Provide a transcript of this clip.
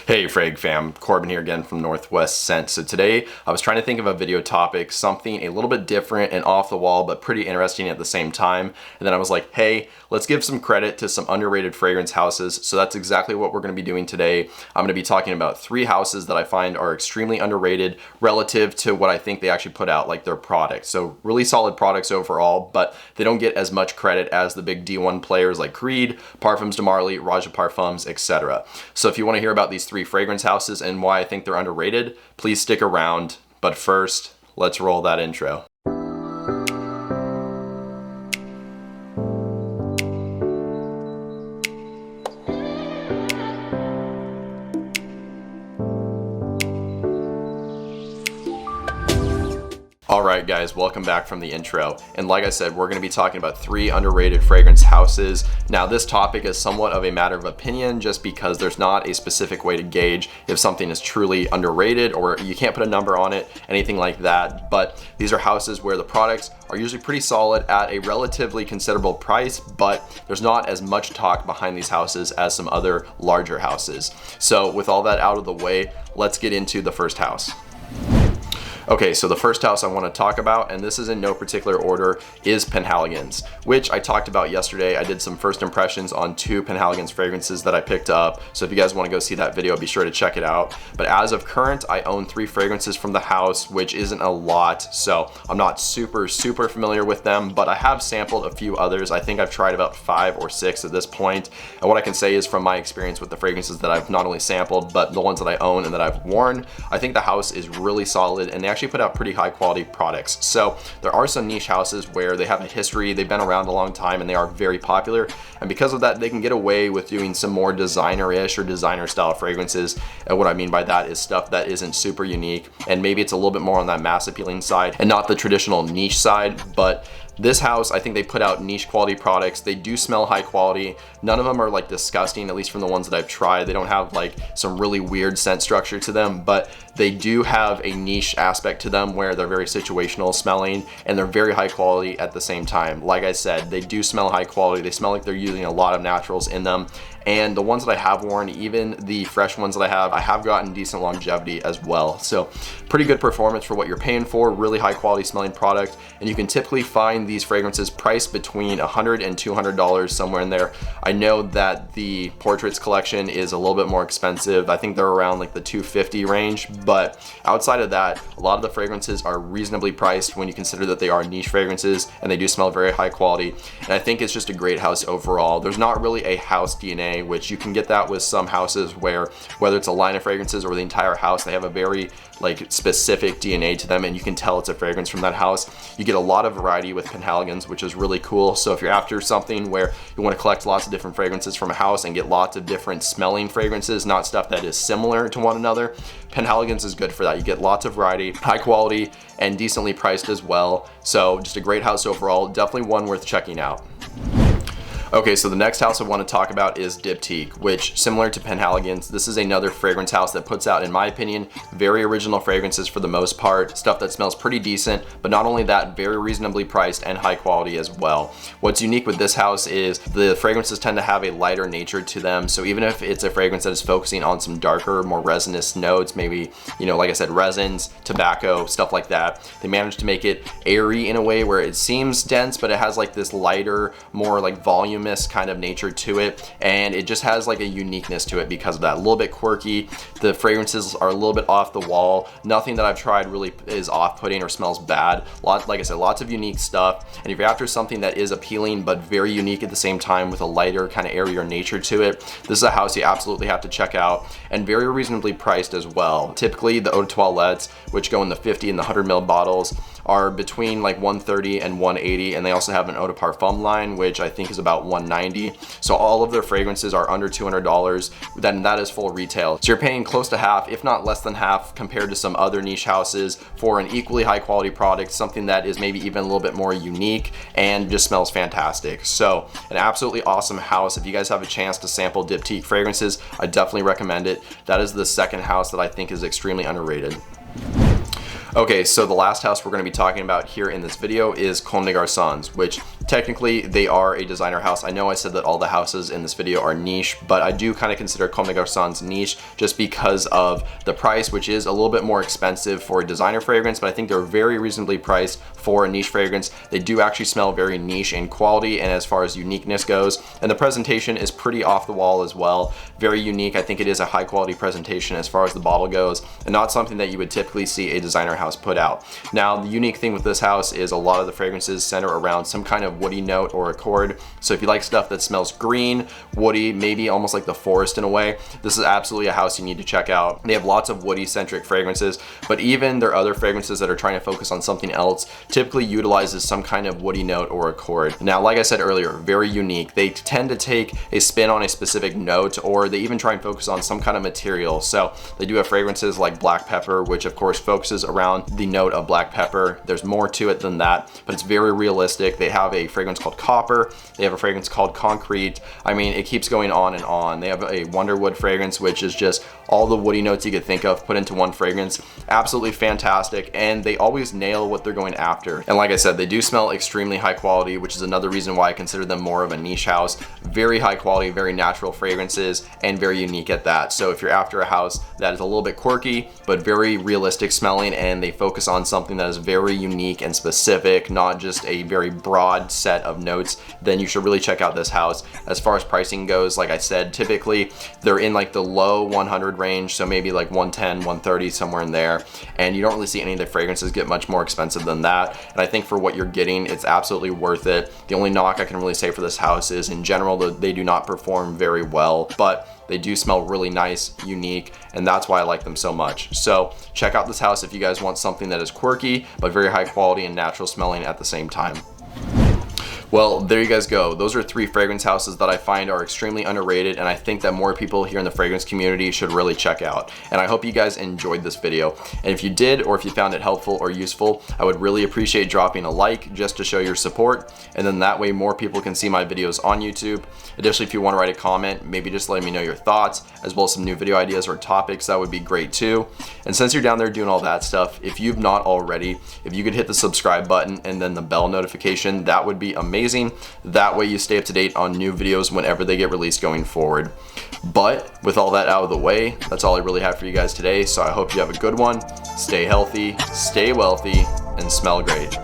Hey Frag fam, Corbin here again from Northwest Scent. So today I was trying to think of a video topic, something a little bit different and off the wall but pretty interesting at the same time. And then I was like, hey, let's give some credit to some underrated fragrance houses. So that's exactly what we're going to be doing today. I'm going to be talking about 3 houses that I find are extremely underrated relative to what I think they actually put out, like their products. So really solid products overall, but they don't get as much credit as the big D1 players like Creed, Parfums de Marly, Raja Parfums, etc. So if you want to hear about these 3 fragrance houses and why I think they're underrated, please stick around. But first, let's roll that intro. Alright guys, welcome back from the intro. And like I said, we're going to be talking about 3 underrated fragrance houses. Now this topic is somewhat of a matter of opinion just because there's not a specific way to gauge if something is truly underrated, or you can't put a number on it, anything like that. But these are houses where the products are usually pretty solid at a relatively considerable price, but there's not as much talk behind these houses as some other larger houses. So with all that out of the way, let's get into the first house. Okay, so the first house I want to talk about, and this is in no particular order, is Penhalgens, which I talked about yesterday. I did some first impressions on 2 Penhalgens fragrances that I picked up. So if you guys want to go see that video, be sure to check it out. But as of current, I own 3 fragrances from the house, which isn't a lot. So I'm not super familiar with them, but I have sampled a few others. I think I've tried about 5 or 6 at this point. And what I can say is from my experience with the fragrances that I've not only sampled, but the ones that I own and that I've worn, I think the house is really solid, and they actually put out pretty high quality products. So there are some niche houses where they have a history, they've been around a long time, and they are very popular, and because of that they can get away with doing some more designer-ish or designer style fragrances. And what I mean by that is stuff that isn't super unique, and maybe it's a little bit more on that mass appealing side and not the traditional niche side. But this house, I think they put out niche quality products. They do smell high quality. None of them are like disgusting, at least from the ones that I've tried. They don't have like some really weird scent structure to them, but they do have a niche aspect to them where they're very situational smelling and they're very high quality at the same time. Like I said, they do smell high quality. They smell like they're using a lot of naturals in them. And the ones that I have worn, even the fresh ones that I have gotten decent longevity as well. So pretty good performance for what you're paying for, really high quality smelling product. And you can typically find these fragrances priced between $100 and $200, somewhere in there. I know that the Portraits collection is a little bit more expensive. I think they're around like the $250 range, but outside of that, a lot of the fragrances are reasonably priced when you consider that they are niche fragrances and they do smell very high quality. And I think it's just a great house overall. There's not really a house DNA, which you can get that with some houses where whether it's a line of fragrances or the entire house, they have a very like specific DNA to them and you can tell it's a fragrance from that house. You get a lot of variety with Penhalgens, which is really cool. So if you're after something where you want to collect lots of different fragrances from a house and get lots of different smelling fragrances, not stuff that is similar to one another, Penhalgens is good for that. You get lots of variety, high quality, and decently priced as well. So just a great house overall, definitely one worth checking out. Okay, so the next house I want to talk about is Diptyque, which, similar to Penhalgens, this is another fragrance house that puts out, in my opinion, very original fragrances for the most part, stuff that smells pretty decent, but not only that, very reasonably priced and high quality as well. What's unique with this house is the fragrances tend to have a lighter nature to them, so even if it's a fragrance that is focusing on some darker, more resinous notes, maybe, you know, like I said, resins, tobacco, stuff like that, they manage to make it airy in a way where it seems dense, but it has like this lighter, more like volume kind of nature to it, and it just has like a uniqueness to it because of that. A little bit quirky. The fragrances are a little bit off the wall. Nothing that I've tried really is off-putting or smells bad. Like I said, lots of unique stuff, and if you're after something that is appealing but very unique at the same time with a lighter kind of airier nature to it, this is a house you absolutely have to check out, and very reasonably priced as well. Typically the eau de toilettes, which go in the 50 and the 100 ml bottles, are between like $130 and $180, and they also have an eau de parfum line, which I think is about $190. So all of their fragrances are under $200, then that is full retail. So you're paying close to half, if not less than half, compared to some other niche houses for an equally high quality product, something that is maybe even a little bit more unique and just smells fantastic. So an absolutely awesome house. If you guys have a chance to sample Diptyque fragrances, I definitely recommend it. That is the second house that I think is extremely underrated. Okay, so the last house we're going to be talking about here in this video is Koen Garcon's, which technically they are a designer house. I know I said that all the houses in this video are niche, but I do kind of consider Koen Garcon's niche just because of the price, which is a little bit more expensive for a designer fragrance, but I think they're very reasonably priced for a niche fragrance. They do actually smell very niche in quality and as far as uniqueness goes, and the presentation is pretty off the wall as well. Very unique. I think it is a high quality presentation as far as the bottle goes, and not something that you would typically see a designer house put out. Now, the unique thing with this house is a lot of the fragrances center around some kind of woody note or accord. So if you like stuff that smells green, woody, maybe almost like the forest in a way, this is absolutely a house you need to check out. They have lots of woody centric fragrances, but even their other fragrances that are trying to focus on something else typically utilizes some kind of woody note or accord. Now, like I said earlier, very unique. They tend to take a spin on a specific note, or they even try and focus on some kind of material. So they do have fragrances like black pepper, which of course focuses around the note of black pepper. There's more to it than that, but it's very realistic. They have a fragrance called copper. They have a fragrance called concrete. I mean, it keeps going on and on. They have a Wonderwood fragrance, which is just all the woody notes you could think of put into one fragrance. Absolutely fantastic, and they always nail what they're going after. And like I said, they do smell extremely high quality, which is another reason why I consider them more of a niche house. Very high quality, very natural fragrances, and very unique at that. So if you're after a house that is a little bit quirky, but very realistic smelling, and they focus on something that is very unique and specific, not just a very broad set of notes, then you should really check out this house. As far as pricing goes, like I said, typically they're in like the low 100 range, so maybe like 110, 130, somewhere in there, and you don't really see any of the fragrances get much more expensive than that. And I think for what you're getting, it's absolutely worth it. The only knock I can really say for this house is in general that they do not perform very well, but they do smell really nice, unique, and that's why I like them so much. So check out this house if you guys want something that is quirky, but very high quality and natural smelling at the same time. Well, there you guys go. Those are 3 fragrance houses that I find are extremely underrated, and I think that more people here in the fragrance community should really check out. And I hope you guys enjoyed this video. And if you did, or if you found it helpful or useful, I would really appreciate dropping a like just to show your support, and then that way more people can see my videos on YouTube. Additionally, if you want to write a comment, maybe just let me know your thoughts, as well as some new video ideas or topics, that would be great too. And since you're down there doing all that stuff, if you've not already, if you could hit the subscribe button and then the bell notification, that would be amazing. That way you stay up to date on new videos whenever they get released going forward. But with all that out of the way, that's all I really have for you guys today. So I hope you have a good one. Stay healthy, stay wealthy, and smell great.